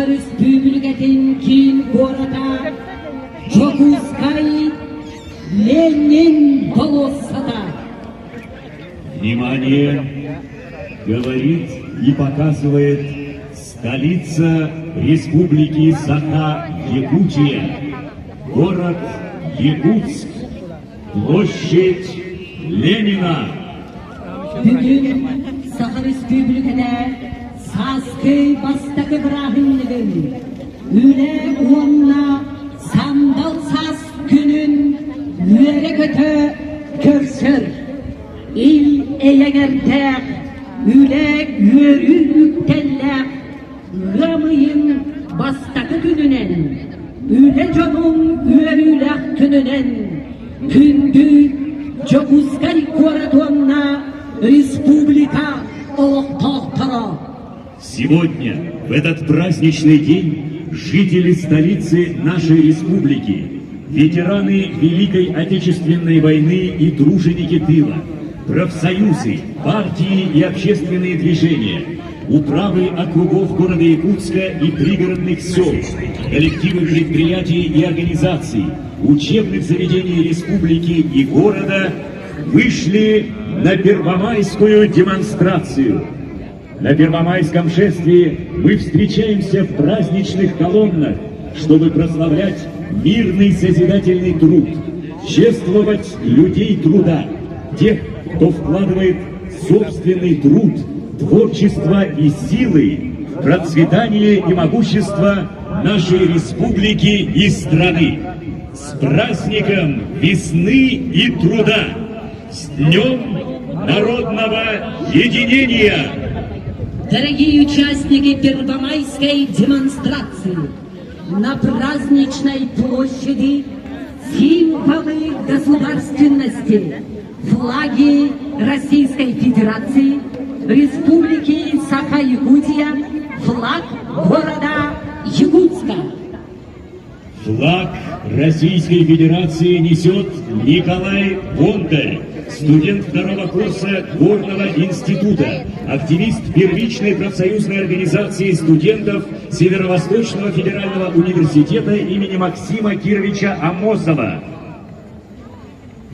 Саха Республикатын кин города Чокускай Ленин Полосата. Внимание! Говорит и показывает столица Республики Саха-Якутия, город Якутск, площадь Ленина. Бүгін Саха Республикада Саскай бастакы бірағынлығын, үлі онна сандал сас күнін үйері көті көрсір. İl eğerde üle yürü yüktelle Ramayın bastakı gününen Üle canım üle tününen Kündü Çokuzkay Koratonna Республика Олохтохтара. Сегодня, в этот праздничный день, жители столицы нашей республики, ветераны Великой Отечественной войны и труженики тыла, профсоюзы, партии и общественные движения, управы округов города Якутска и пригородных сел, коллективы предприятий и организаций, учебных заведений республики и города вышли на первомайскую демонстрацию. На первомайском шествии мы встречаемся в праздничных колоннах, чтобы прославлять мирный созидательный труд, чествовать людей труда, тех, кто вкладывает собственный труд, творчество и силы в процветание и могущество нашей республики и страны. С праздником весны и труда! С Днем народного единения! Дорогие участники первомайской демонстрации, на праздничной площади символы государственности, флаги Российской Федерации, Республики Саха-Якутия, флаг города Якутска. Флаг Российской Федерации несет Николай Бондарь, студент второго курса Горного института, активист первичной профсоюзной организации студентов Северо-Восточного федерального университета имени Максима Кировича Амосова.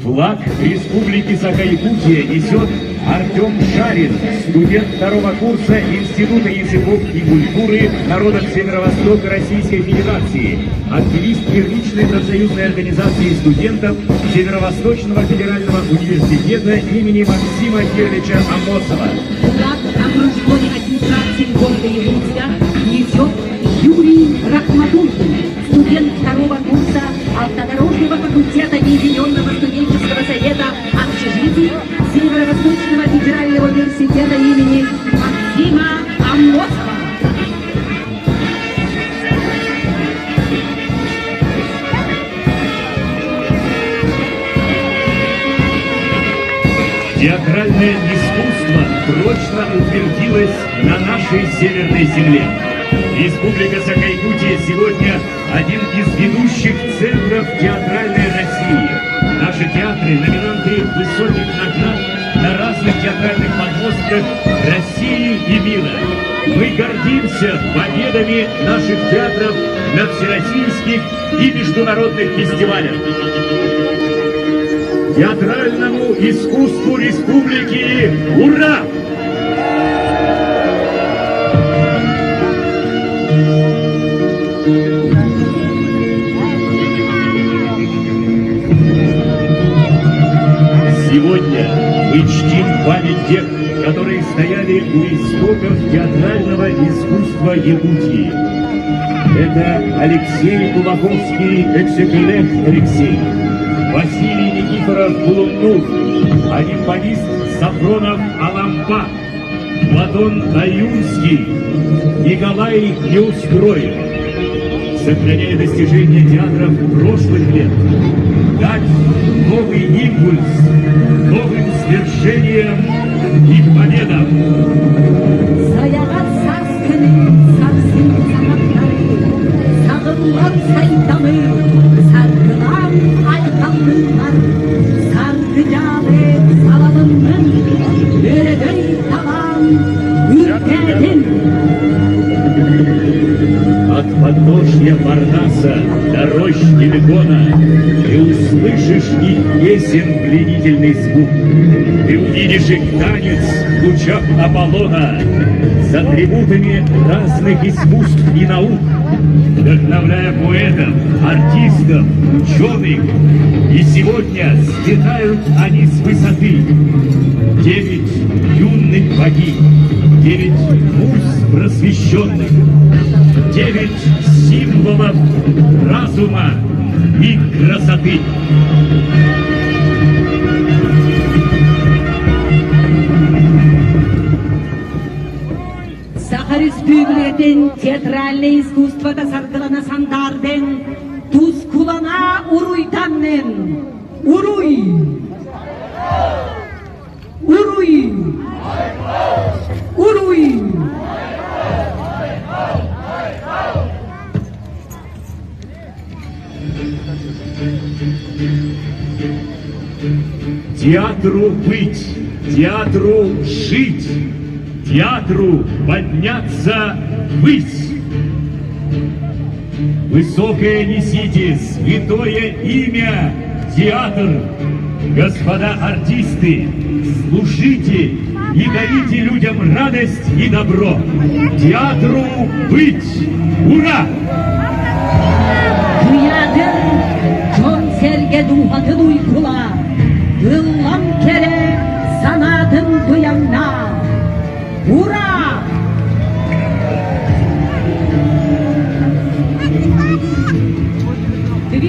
Флаг Республики Саха-Якутия несет Артем Шарин, студент второго курса Института языков и культуры народов Северо-Востока Российской Федерации, активист первичной профсоюзной организации студентов Северо-Восточного федерального университета имени Максима Кировича Амосова. Флаг окружной администрации города Якутска несет Юрий Рахматуллин, студент второго курса автодорожного факультета Объединенного студенческого совета общежитий Северо-Восточного федерального университета имени Максима Амосова. Театральное искусство прочно утвердилось на нашей северной земле. Республика Саха-Якутия сегодня один из ведущих центров театральной России. Наши театры – номинанты высоких наград на разных театральных подмостках России и мира. Мы гордимся победами наших театров на всероссийских и международных фестивалях. Театральному искусству республики ура! Сегодня мы чтим память тех, которые стояли у истоков театрального искусства Якутии. Это Алексей Кулаковский, Эксекулев Алексей, Василий Никифоров Булуннур, олимпианист Сафронов Алампа, Платон Аюнский, Николай Неустроев. Сохраняя достижения театров прошлых лет, дать новый импульс новым свершениям и победам. Ülkenin рощ Геликона, ты услышишь их песен пленительный звук. Ты увидишь их танец в лучах Аполлона с атрибутами разных искусств и наук, вдохновляя поэтов, артистов, ученых. И сегодня слетают они с высоты. 9 юных богинь, 9 муз просвещенных, 9 символов разума и красоты. Саха Республикатын театральное искусство тасаркалана сандарден, тускулана уруйтаннен. Уруй! Уруй! Уруй! Театру быть, театру жить, театру подняться ввысь. Высокое несите святое имя театр. Господа артисты, служите и дарите людям радость и добро. Театру быть! Ура! Dünyadın konserge duhatı duykula, Yıllam kere sanatın duyanna. Ура!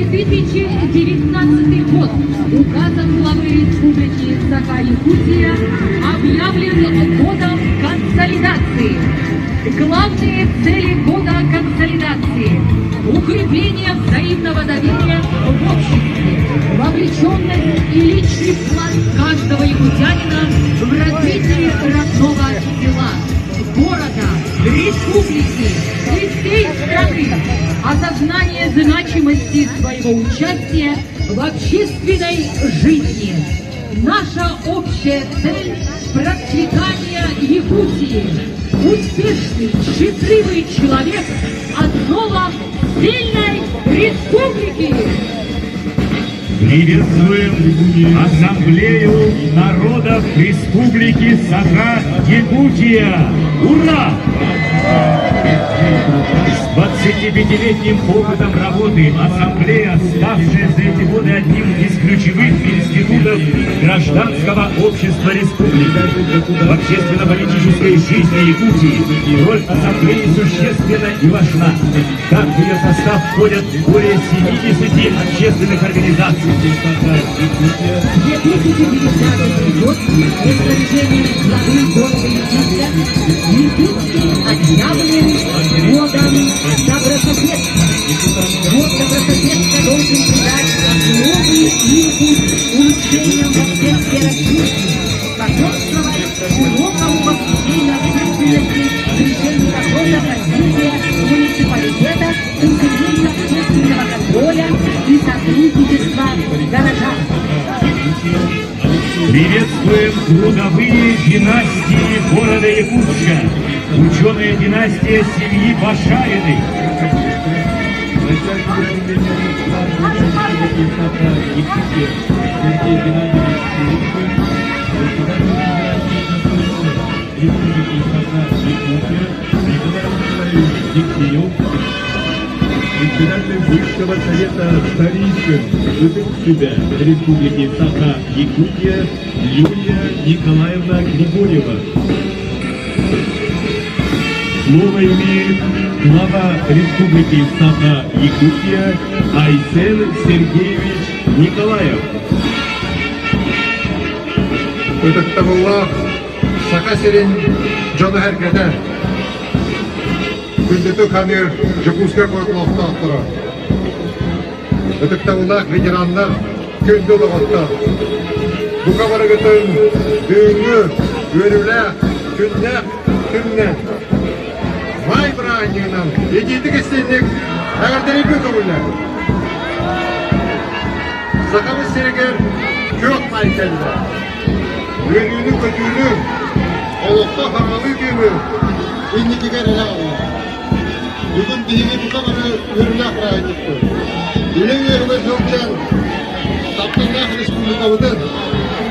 2019 год указом главы Республики Саха-Якутия объявлен годом консолидации. Главные цели года консолидации – укрепление взаимного доверия в обществе, вовлеченность и личный вклад каждого якутянина в развитие родного села, города, республики и всей страны, осознание значимости своего участия в общественной жизни. Наша общая цель – процветание Якутии. Успешный, счастливый человек – основа сильной республики. Приветствуем Ассамблею народов Республики Саха-Якутия! Ура! С 25-летним опытом работы Ассамблея, ставшая за эти годы одним из ключевых институтов гражданского общества республики. В общественно-политической жизни Якутии роль Ассамблеи существенна и важна. Так в ее состав входят более 70 общественных организаций. 2019 год распоряжение главы города Якутска Якутский объявлен годом добрососедства. Год добрососедства должен придать новый импульс улучшениям во всех сферах жизни, способствовать широкому вовлечению общественности в решении вопросов развития муниципалитета, усиления общественного контроля и сотрудничества горожан. Приветствуем трудовые династии города Якутска. Ученая династия семьи Башариных. Председатель Высшего совета старейшин себя Республики Саха-Якутия Юлия Николаевна Григорьева. Слово имеет глава Республики Саха-Якутия Айсен Сергеевич Николаев. Ödüktavullah, Sakaserin canı herkese. Gündütü kamir, Jakutska koyuklukta aktıra. Ödüktavullah veteranlar gündü olakta. Bu kabarı götün, düğünü, görüvle, tünne. Vay bırakıyla, yediğitik istedik, ağırdan ilgi kabuller. Sakamız seriker, kök maykeldiler. Yönünü kötüğünü, olukta haralı gibi, indiki gerele alıyor. Bugün dihini bu kadarı ürüne kırayın etti. сынавыдан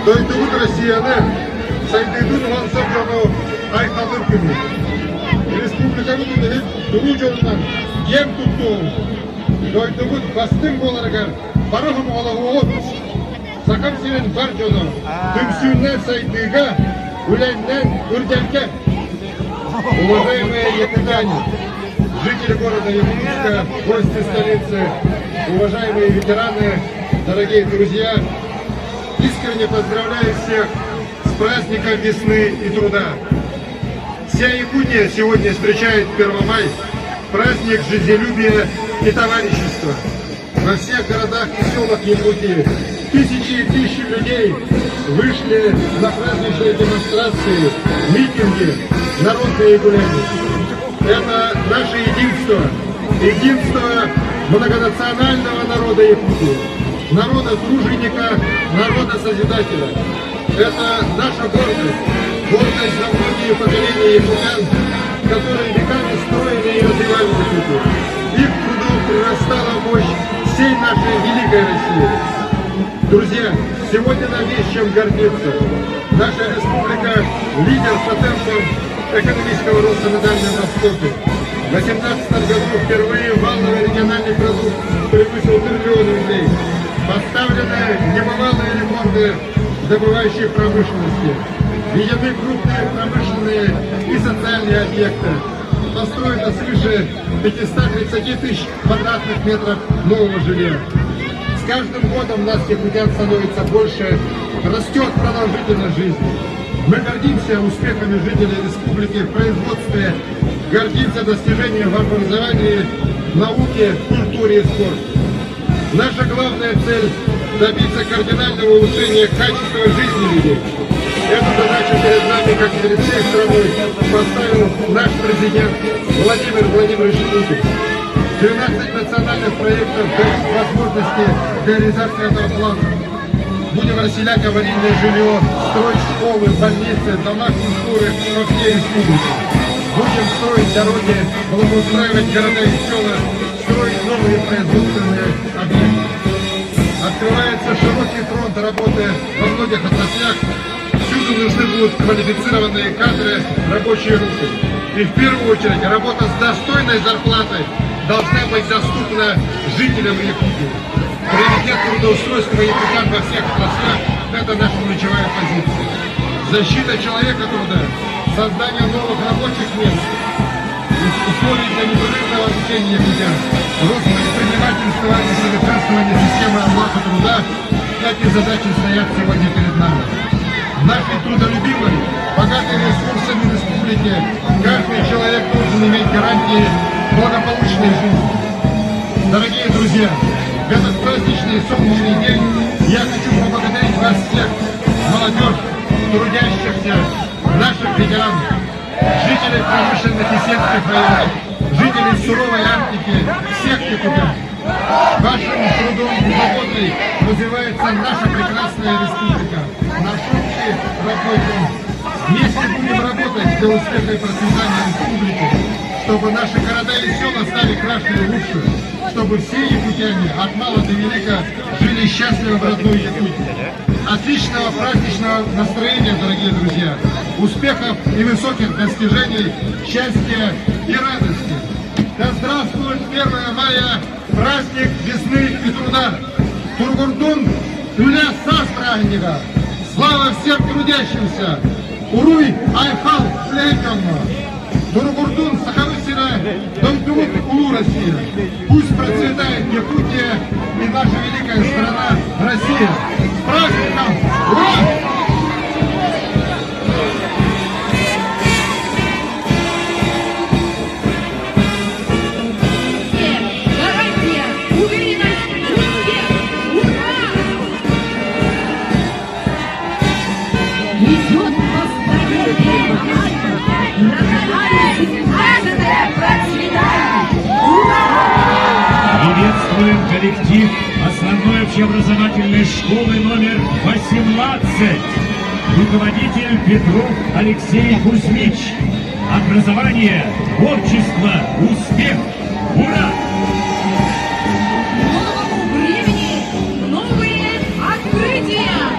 дойдығыт Россияны сайдыдың вансап жону айқалыр күні. Республикамыз үдігіт дұру жолынан ем тұттуын дойдығыт бастың боларға барығым олығы от. Сақам сенен бар жону түмсүйінен сайдыға үленнен үрденке. Уважаемые якутяне, жители города Якутска, гости столицы, уважаемые ветераны, дорогие друзья, искренне поздравляю всех с праздником весны и труда. Вся Якутия сегодня встречает 1 май, праздник жизнелюбия и товарищества. Во всех городах и селах Якутии тысячи и тысячи людей вышли на праздничные демонстрации, митинги, народные гуляния. Это наше единство, единство многонационального народа Якутии, народа-труженика, народа-созидателя. Это наша гордость, гордость за многие поколения якутян, которые веками строили и развивали Якутию. Их трудом прирастала мощь всей нашей великой России. Друзья, сегодня нам есть чем гордиться. Наша республика – лидер по темпам экономического роста на Дальнем Востоке. В 2018 году впервые валовый региональный продукт превысил 1 триллион рублей. Поставлены небывалые рекорды добывающей промышленности. Введены крупные промышленные и социальные объекты. Построено свыше 530 тысяч квадратных метров нового жилья. С каждым годом нас, якутян, становится больше, растет продолжительность жизни. Мы гордимся успехами жителей республики в производстве, гордимся достижением в образовании, науке, культуре и спорте. Наша главная цель – добиться кардинального улучшения качества жизни людей. Эту задачу перед нами, как перед всей страной, поставил наш президент Владимир Владимирович Путин. 13 национальных проектов дают возможности для реализации этого плана. Будем расселять аварийное жилье, строить школы, больницы, дома культуры по всей республике. Будем строить дороги, благоустраивать города и села, строить новые производственные объекты. Открывается широкий фронт работы во многих отраслях. Всюду нужны будут квалифицированные кадры, рабочие руки. И в первую очередь работа с достойной зарплатой должна быть доступна жителям Якутии. Приоритет трудоустройства якутян во всех отраслях – это наша ключевая позиция. Защита человека труда, создание новых рабочих мест, условий для непрерывного обучения якутян, рост предпринимательства и совершенствование системы оплаты труда – эти задачи стоят сегодня перед нами. В нашей трудолюбивой, богатой ресурсами республики каждый человек должен иметь гарантии благополучной жизни. Дорогие друзья, в этот праздничный солнечный день я хочу поблагодарить вас всех, молодежь, трудящихся, наших ветеранов, жителей промышленных и сельских районов, жителей суровой Арктики, всех якутян. Вашим трудом и заботой развивается наша прекрасная республика, наш общий родной дом. Вместе будем работать для успеха и процветания республики, чтобы наши города и села стали краше и лучше, чтобы все якутяне от мала до велика жили счастливо в родной Якутии. Отличного праздничного настроения, дорогие друзья, успехов и высоких достижений, счастья и радости. Да здравствует 1 мая, праздник весны и труда. Тургурдун Юля Састральника. Слава всем трудящимся. Уруй Айхал Лейканна. Тургурдун Сахавысина, Донтук Улу Россия. Пусть процветает Якутия и наша великая страна Россия. С праздником! Ура! Приветствуем коллектив основной общеобразовательной школы номер 18. Руководитель Петров Алексей Кузьмич. Образование, творчество, успех. Ура! Новому времени новые открытия!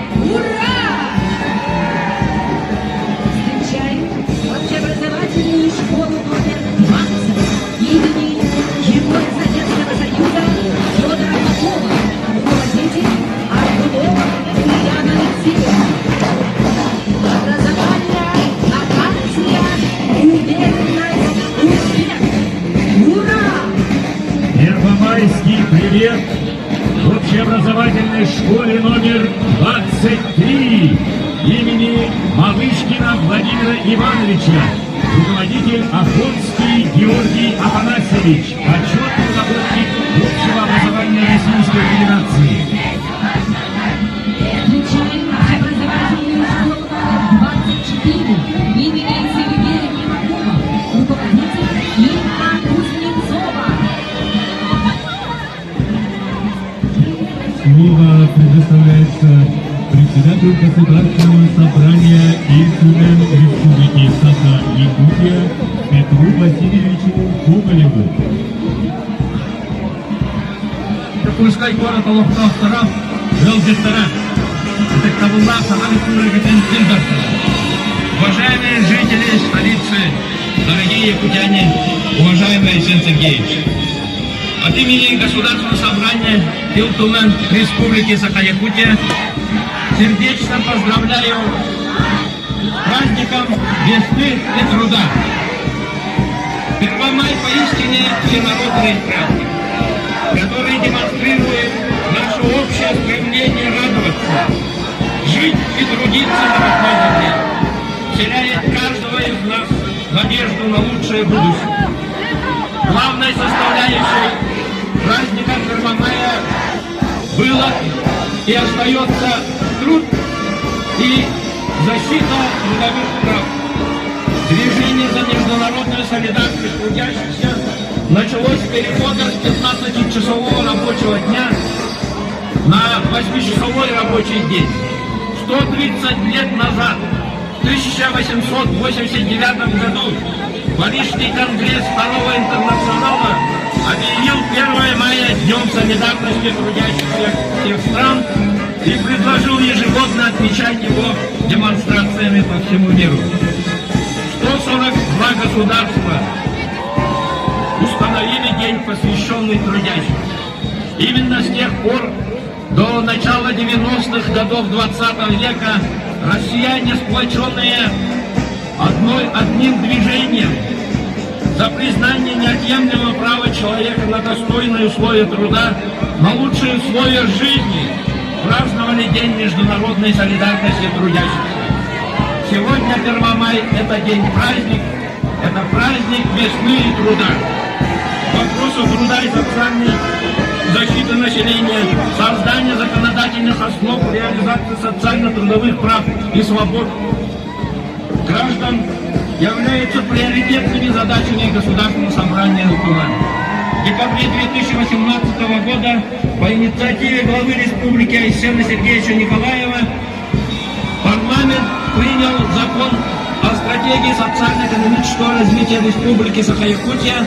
майский привет в общеобразовательной школе номер 23 имени Малышкина Владимира Ивановича, руководитель Охотский Георгий Афанасьевич, почетный работник общего образования Российской Федерации. Включаем образовательную школу номер 24 имени Сергея Примакова, руководитель Инна Кузнецова. Слово предоставляется председателю Государственного собрания Исумен Республики Саха-Якутия Петру Васильевичу Гоголеву. Пускай город Аллахтара, Велдестара, это Кабула, уважаемые жители столицы, дорогие якутяне, уважаемый Айсен Сергеевич, от имени Государственного собрания Илтумен Республики Саха-Якутия сердечно поздравляю с праздником весны и труда. Первомай поистине всенародный праздник, который демонстрирует наше общее стремление радоваться, жить и трудиться на родной земле, вселяет каждого из нас надежду на лучшее будущее. Главной составляющей праздника Первомая было и остается труд и защита трудовых прав. Движение за международную солидарность трудящихся началось с перехода с 15-часового рабочего дня на 8-часовой рабочий день. 130 лет назад, в 1889 году, Парижский конгресс Второго интернационала объявил 1 мая днем солидарности трудящихся всех стран и предложил ежегодно отмечать его демонстрациями по всему миру. 142 государства установили день, посвященный трудящимся. Именно с тех пор до начала 90-х годов 20 века россияне, сплоченные одним движением за признание неотъемлемого права человека на достойные условия труда, на лучшие условия жизни, праздновали День международной солидарности трудящихся. Сегодня Первомай – это день-праздник, это праздник весны и труда. Вопросы труда и социальной защиты населения, создание законодательных основ реализации социально-трудовых прав и свобод граждан являются приоритетными задачами Государственного собрания ЛКУМАН. В декабре 2018 года по инициативе главы республики Айсена Сергеевича Николаева парламент принял закон о стратегии социально-экономического развития Республики Саха-Якутия